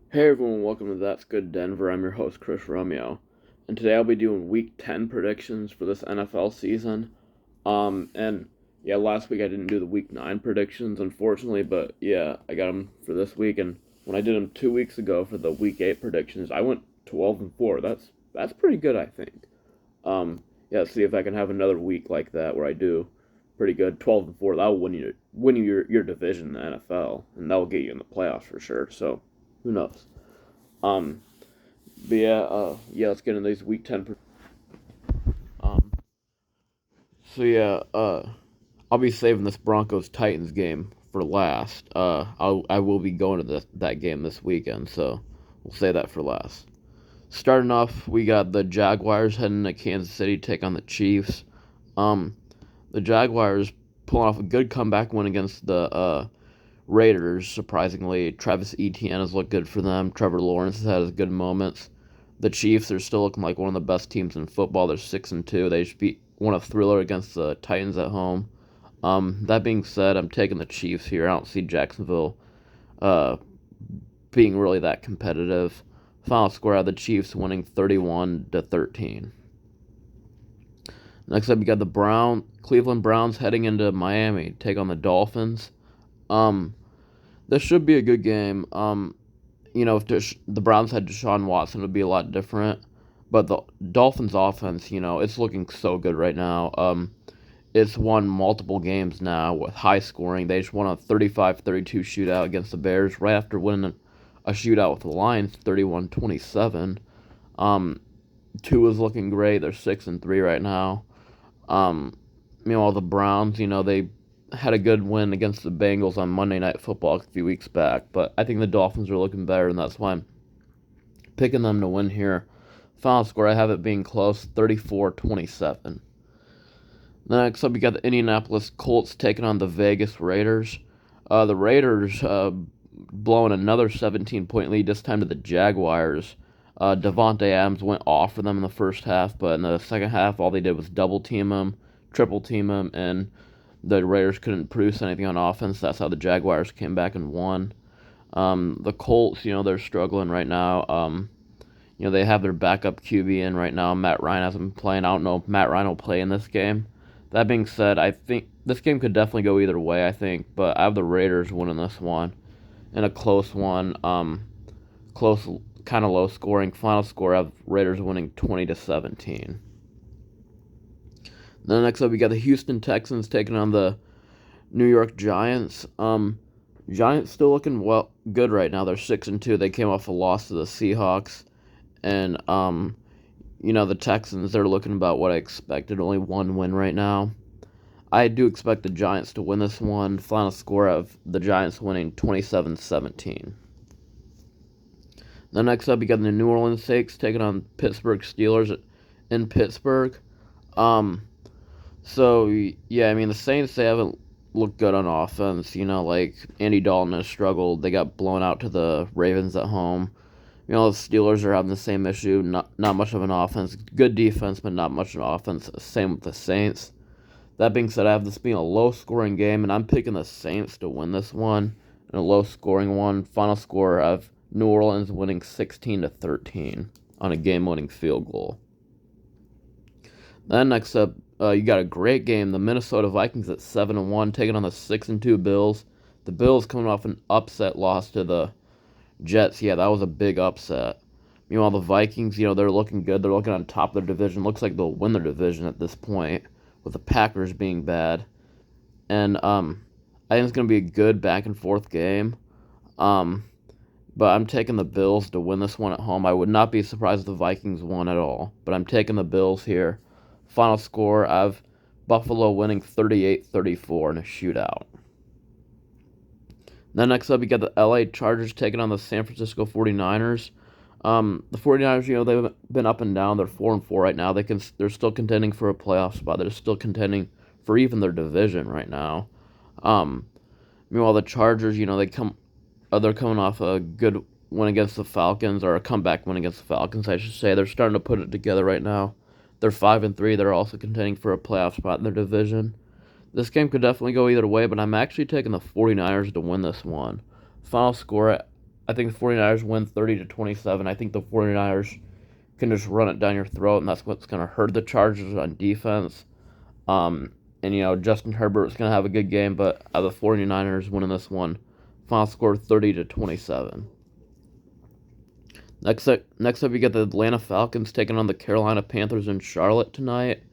Hey everyone, welcome to That's Good Denver. I'm your host, Chris Romeo. And today I'll be doing week 10 predictions for this NFL season. And yeah, last week I didn't do the week 9 predictions, unfortunately, but yeah, I got them for this week. And when I did them 2 weeks ago for the week 8 predictions, I went 12 and 4. That's pretty good, I think. Yeah, see if I can have another week like that where I do pretty good. 12 and 4, that'll win you your division in the NFL, and that'll get you in the playoffs for sure. So, who knows? Um, but yeah, let's get into these week 10. Um, so yeah, I'll be saving this Broncos Titans game for last. I will be going to that game this weekend, so we'll say that for last. Starting off, we got the Jaguars heading to Kansas City to take on the Chiefs. Um, the Jaguars pulling off a good comeback win against the Raiders. Surprisingly, Travis Etienne has looked good for them. Trevor Lawrence has had his good moments. The Chiefs are still looking like one of the best teams in football. They're 6-2. They just beat won a thriller against the Titans at home. That being said, I'm taking the Chiefs here. I don't see Jacksonville uh, being really that competitive. Final score out of the Chiefs winning 31-13. Next up, you got the Cleveland Browns heading into Miami to take on the Dolphins. Um, this should be a good game. If the Browns had Deshaun Watson, it would be a lot different. But the Dolphins' offense, it's looking so good right now. It's won multiple games now with high scoring. They just won a 35-32 shootout against the Bears right after winning a shootout with the Lions 31-27. Um, Two is looking great. They're 6-3 right now. Um, Meanwhile, the Browns, they had a good win against the Bengals on Monday Night Football a few weeks back, but I think the Dolphins are looking better, and that's why I'm picking them to win here. Final score, I have it being close, 34-27. Next up, you got the Indianapolis Colts taking on the Vegas Raiders. The Raiders blowing another 17-point lead, this time to the Jaguars. Devontae Adams went off for them in the first half, but in the second half, all they did was double team him, triple team him, and the Raiders couldn't produce anything on offense. That's how the Jaguars came back and won. The Colts, they're struggling right now. They have their backup QB in right now. Matt Ryan hasn't been playing. I don't know if Matt Ryan will play in this game. That being said, I think this game could definitely go either way, I think, but I have the Raiders winning this one in a close one. Close, kind of low scoring. Final score, I have Raiders winning 20-17. Then next up, we got the Houston Texans taking on the New York Giants. Giants still looking good right now. They're 6-2. They came off a loss to the Seahawks, and the Texans, they're looking about what I expected. Only one win right now. I do expect the Giants to win this one. Final score of the Giants winning 27-17. Then next up, you got the New Orleans Saints taking on Pittsburgh Steelers in Pittsburgh. Um, so yeah, I mean the Saints, they haven't looked good on offense. Like Andy Dalton has struggled. They got blown out to the Ravens at home. The Steelers are having the same issue. Not much of an offense. Good defense, but not much of an offense. Same with the Saints. That being said, I have this being a low scoring game, and I'm picking the Saints to win this one. In a low scoring one. Final score of New Orleans winning 16-13 on a game winning field goal. Then next up, you got a great game. The Minnesota Vikings at 7-1 taking on the 6-2 Bills. The Bills coming off an upset loss to the Jets. Yeah, that was a big upset. Meanwhile, the Vikings, they're looking good. They're looking on top of their division. Looks like they'll win their division at this point, with the Packers being bad. And I think it's going to be a good back and forth game. But I'm taking the Bills to win this one at home. I would not be surprised if the Vikings won at all. But I'm taking the Bills here. Final score of Buffalo winning 38-34 in a shootout. Then next up, you got the LA Chargers taking on the San Francisco 49ers. The 49ers, they've been up and down. They're 4-4 right now. They're still contending for a playoff spot. They're still contending for even their division right now. Meanwhile, the Chargers, they're coming off a good win against the Falcons, or a comeback win against the Falcons, I should say. They're starting to put it together right now. They're 5-3. They're also contending for a playoff spot in their division. This game could definitely go either way, but I'm actually taking the 49ers to win this one. Final score, I think the 49ers win 30-27. I think the 49ers can just run it down your throat, and that's what's going to hurt the Chargers on defense. And, Justin Herbert's going to have a good game, but the 49ers winning this one. Final score 30-27. Next up, you get the Atlanta Falcons taking on the Carolina Panthers in Charlotte tonight.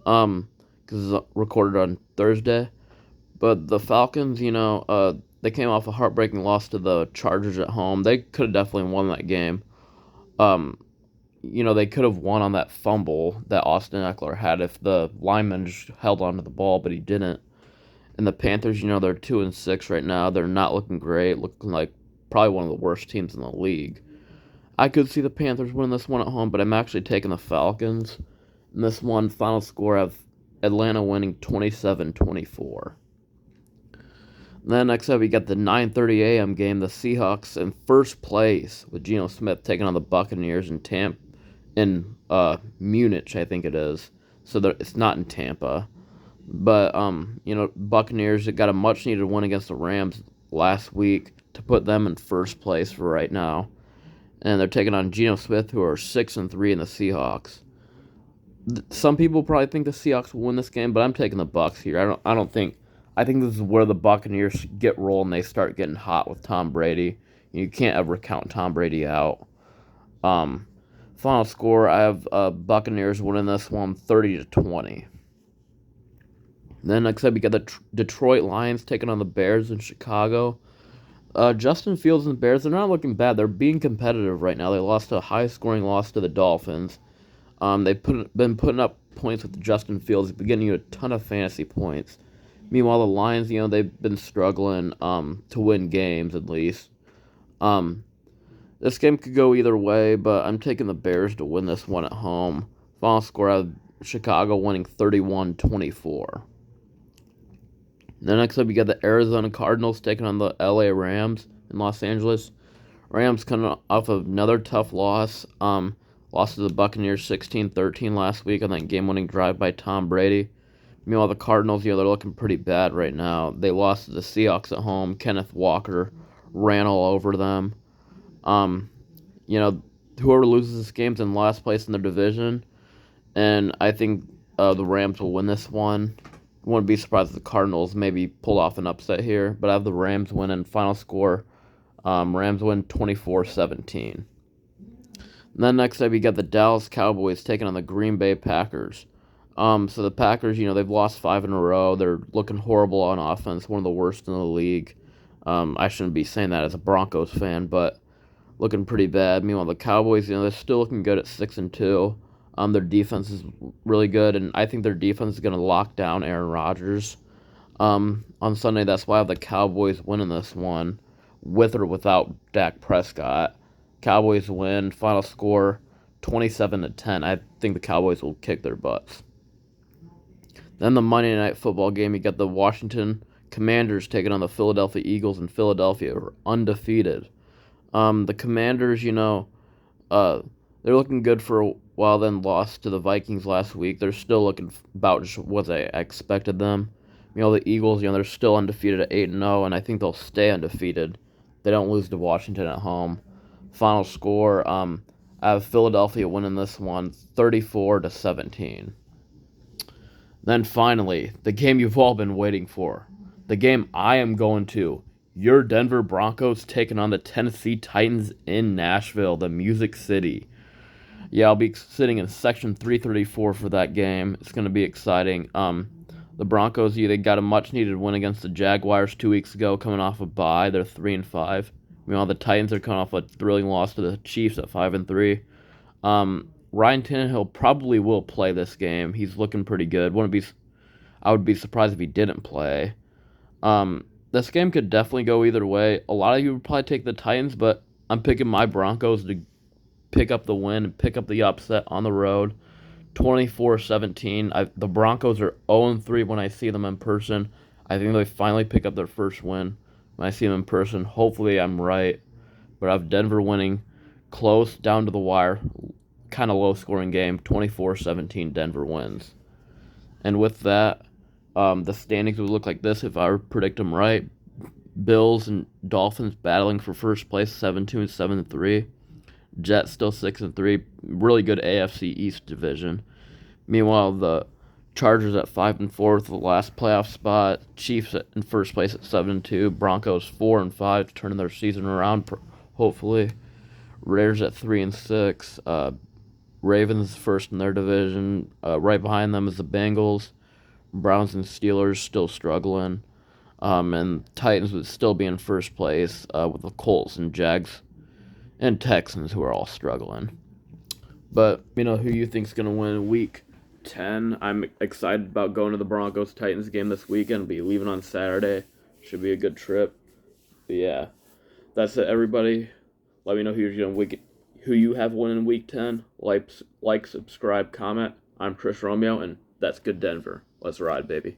Because it's recorded on Thursday. But the Falcons, they came off a heartbreaking loss to the Chargers at home. They could have definitely won that game. Um, they could have won on that fumble that Austin Eckler had if the lineman just held onto the ball, but he didn't. And the Panthers, they're 2-6 right now. They're not looking great, looking like probably one of the worst teams in the league. I could see the Panthers winning this one at home, but I'm actually taking the Falcons. In this one, final score of Atlanta winning 27-24. Then next up, we got the 9:30 a.m. game. The Seahawks in first place with Geno Smith taking on the Buccaneers in Munich, I think it is. So it's not in Tampa, but Buccaneers got a much needed win against the Rams last week to put them in first place for right now, and they're taking on Geno Smith, who are 6-3 in the Seahawks. Some people probably think the Seahawks will win this game, but I'm taking the Bucs here. I think this is where the Buccaneers get rolling. They start getting hot with Tom Brady. You can't ever count Tom Brady out. Final score, I have Buccaneers winning this one 30-20. Then next up, you got the Detroit Lions taking on the Bears in Chicago. Justin Fields and the Bears, they're not looking bad. They're being competitive right now. They lost a high-scoring loss to the Dolphins. They've been putting up points with Justin Fields. He's been getting you a ton of fantasy points. Meanwhile, the Lions, they've been struggling to win games at least. This game could go either way, but I'm taking the Bears to win this one at home. Final score out of Chicago winning 31-24. Then next up, you got the Arizona Cardinals taking on the LA Rams in Los Angeles. Rams coming off of another tough loss. Lost to the Buccaneers 16-13 last week on that game-winning drive by Tom Brady. Meanwhile, the Cardinals, they're looking pretty bad right now. They lost to the Seahawks at home. Kenneth Walker ran all over them. Whoever loses this game's in last place in their division, and I think the Rams will win this one. Wouldn't be surprised if the Cardinals maybe pull off an upset here, but I have the Rams winning. Final score, Rams win 24-17. Then next up, you got the Dallas Cowboys taking on the Green Bay Packers. So the Packers, they've lost 5 in a row. They're looking horrible on offense, one of the worst in the league. I shouldn't be saying that as a Broncos fan, but looking pretty bad. Meanwhile, the Cowboys, they're still looking good at 6-2. Their defense is really good, and I think their defense is going to lock down Aaron Rodgers on Sunday. That's why I have the Cowboys winning this one, with or without Dak Prescott. Cowboys win. Final score 27-10. I think the Cowboys will kick their butts. Then the Monday Night Football game, you got the Washington Commanders taking on the Philadelphia Eagles, and Philadelphia are undefeated. The Commanders, they're looking good for a while, then lost to the Vikings last week. They're still looking about just what I expected them. The Eagles, they're still undefeated at 8-0, and I think they'll stay undefeated. They don't lose to Washington at home. Final score, I have Philadelphia winning this one 34-17. Then finally, the game you've all been waiting for. The game I am going to. Your Denver Broncos taking on the Tennessee Titans in Nashville, the Music City. Yeah, I'll be sitting in section 334 for that game. It's going to be exciting. The Broncos, they got a much-needed win against the Jaguars 2 weeks ago, coming off a bye. They're 3-5. Meanwhile, the Titans are coming off a thrilling loss to the Chiefs at 5-3. Ryan Tannehill probably will play this game. He's looking pretty good. I would be surprised if he didn't play. This game could definitely go either way. A lot of you would probably take the Titans, but I'm picking my Broncos to pick up the win and pick up the upset on the road. 24-17. The Broncos are 0-3 when I see them in person. I think they finally pick up their first win when I see them in person. Hopefully I'm right. But I have Denver winning close, down to the wire, kind of low-scoring game. 24-17, Denver wins. And with that, the standings would look like this if I predict them right. Bills and Dolphins battling for first place, 7-2 and 7-3. Jets still 6-3. Really good AFC East division. Meanwhile, the Chargers at 5-4 with the last playoff spot. Chiefs in first place at 7-2. Broncos 4-5, turning their season around, hopefully. Raiders at 3-6. Ravens first in their division. Right behind them is the Bengals. Browns and Steelers still struggling. And Titans would still be in first place with the Colts and Jags and Texans, who are all struggling. But who you think's gonna win Week 10? I'm excited about going to the Broncos Titans game this weekend. I'll be leaving on Saturday. Should be a good trip. But yeah, that's it, everybody. Let me know who you have winning Week 10. Like, subscribe, comment. I'm Chris Romeo, and that's good Denver. Let's ride, baby.